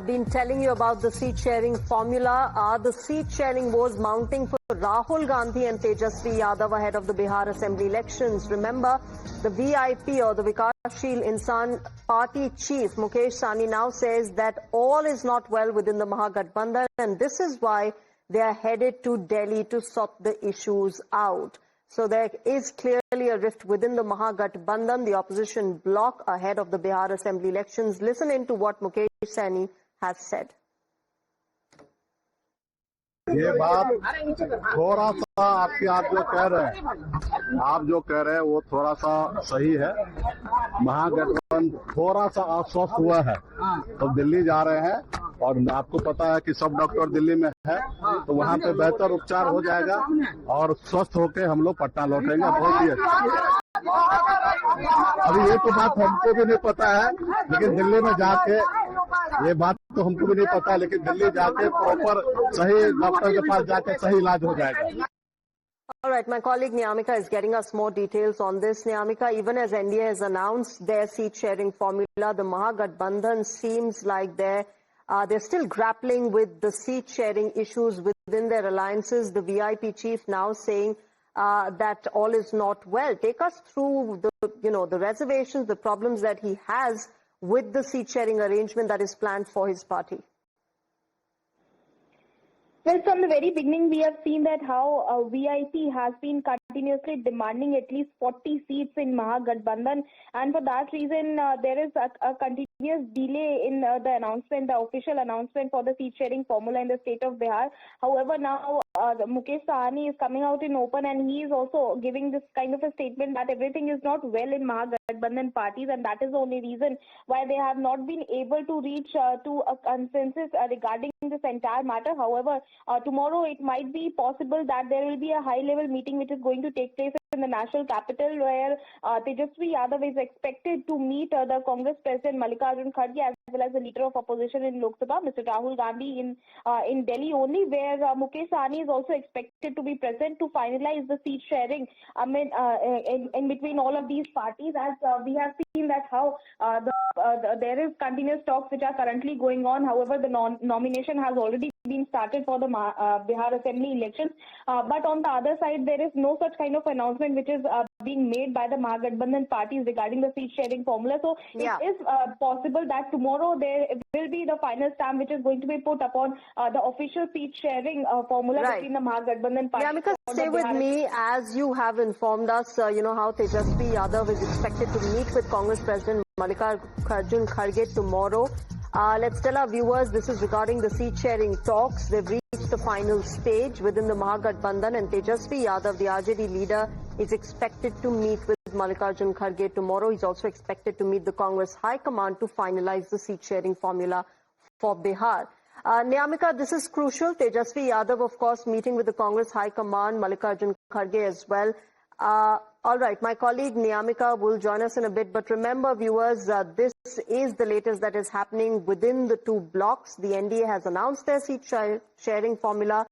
been telling you about the seat sharing formula. The seat sharing was mounting for Rahul Gandhi and Tejasvi Yadav ahead of the Bihar Assembly elections. Remember, the VIP or the Vikashsheel Insan party chief Mukesh Sahni now says that all is not well within the Mahagathbandhan, and this is why they are headed to Delhi to sort the issues out. So there is clearly a rift within the Mahagathbandhan, the opposition bloc, ahead of the Bihar Assembly elections. Listen in to what Mukesh Sahni has said. ये बात थोड़ा सा आप जो कह रहे हैं वो थोड़ा सा सही है। महागठबंधन थोड़ा सा अस्वस्थ हुआ है तो दिल्ली जा रहे हैं, और आपको पता है कि सब डॉक्टर दिल्ली में है, तो वहाँ पे बेहतर उपचार हो जाएगा और स्वस्थ होके हम लोग पटना लौटेंगे। बहुत ही अच्छा। अभी ये तो बात हमको भी नहीं पता है, लेकिन दिल्ली में जाके ये बात तो हमको भी नहीं पता, लेकिन दिल्ली जाके प्रॉपर सही डॉक्टर के पास जाके सही इलाज हो जाएगा। All right, my colleague Niyamika is getting us more details on this. Niyamika, even as NDA has announced their seat sharing formula, the Mahagathbandhan seems like they're still grappling with the seat sharing issues within their alliances. The VIP chief now saying that all is not well. Take us through the reservations, the problems that he has with the seat sharing arrangement that is planned for his party. Well, from the very beginning, we have seen that how VIP has been continuously demanding at least 40 seats in Mahagathbandhan, and for that reason, there is a continuous delay in the announcement, the official announcement for the seat sharing formula in the state of Bihar. However, now Mukesh Sahni is coming out in open, and he is also giving this kind of a statement that everything is not well in Mahagathbandhan parties, and that is the only reason why they have not been able to reach to a consensus regarding this entire matter. However, tomorrow it might be possible that there will be a high-level meeting which is going to take place in the national capital, where Tejasvi Yadav is expected to meet the Congress President Mallikarjun Kharge as well as the leader of opposition in Lok Sabha, Mr. Rahul Gandhi, in Delhi only, where Mukesh Sahni is also expected to be present to finalize the seat sharing in between all of these parties, as we have seen that how there is continuous talks which are currently going on. However, the nomination has already been started for the Bihar Assembly elections, but on the other side there is no such kind of announcement which is being made by the Mahagathbandhan parties regarding the seat sharing formula. So it is possible that tomorrow there will be the final stamp which is going to be put upon the official seat sharing formula between the Mahagathbandhan parties. Niyamika, stay with me as you have informed us, how Tejasvi Yadav is expected to meet with Congress President Mallikarjun Kharge tomorrow. Let's tell our viewers this is regarding the seat sharing talks. They've reached the final stage within the Mahagathbandhan, and Tejasvi Yadav, the RJD leader, is expected to meet with Mallikarjun Kharge tomorrow. He's also expected to meet the Congress High Command to finalize the seat sharing formula for Bihar. Niyamika, this is crucial. Tejasvi Yadav, of course, meeting with the Congress High Command, Mallikarjun Kharge as well. All right, my colleague Niyamika will join us in a bit, but remember, viewers, this is the latest that is happening within the two blocs. The NDA has announced their seat sharing formula,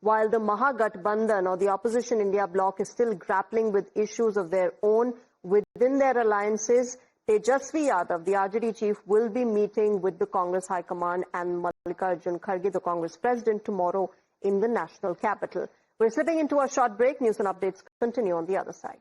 while the Mahagathbandhan or the Opposition India bloc is still grappling with issues of their own within their alliances. Tejasvi Yadav, the RJD chief, will be meeting with the Congress High Command and Mallikarjun Kharge, the Congress president, tomorrow in the national capital. We're slipping into a short break. News and updates continue on the other side.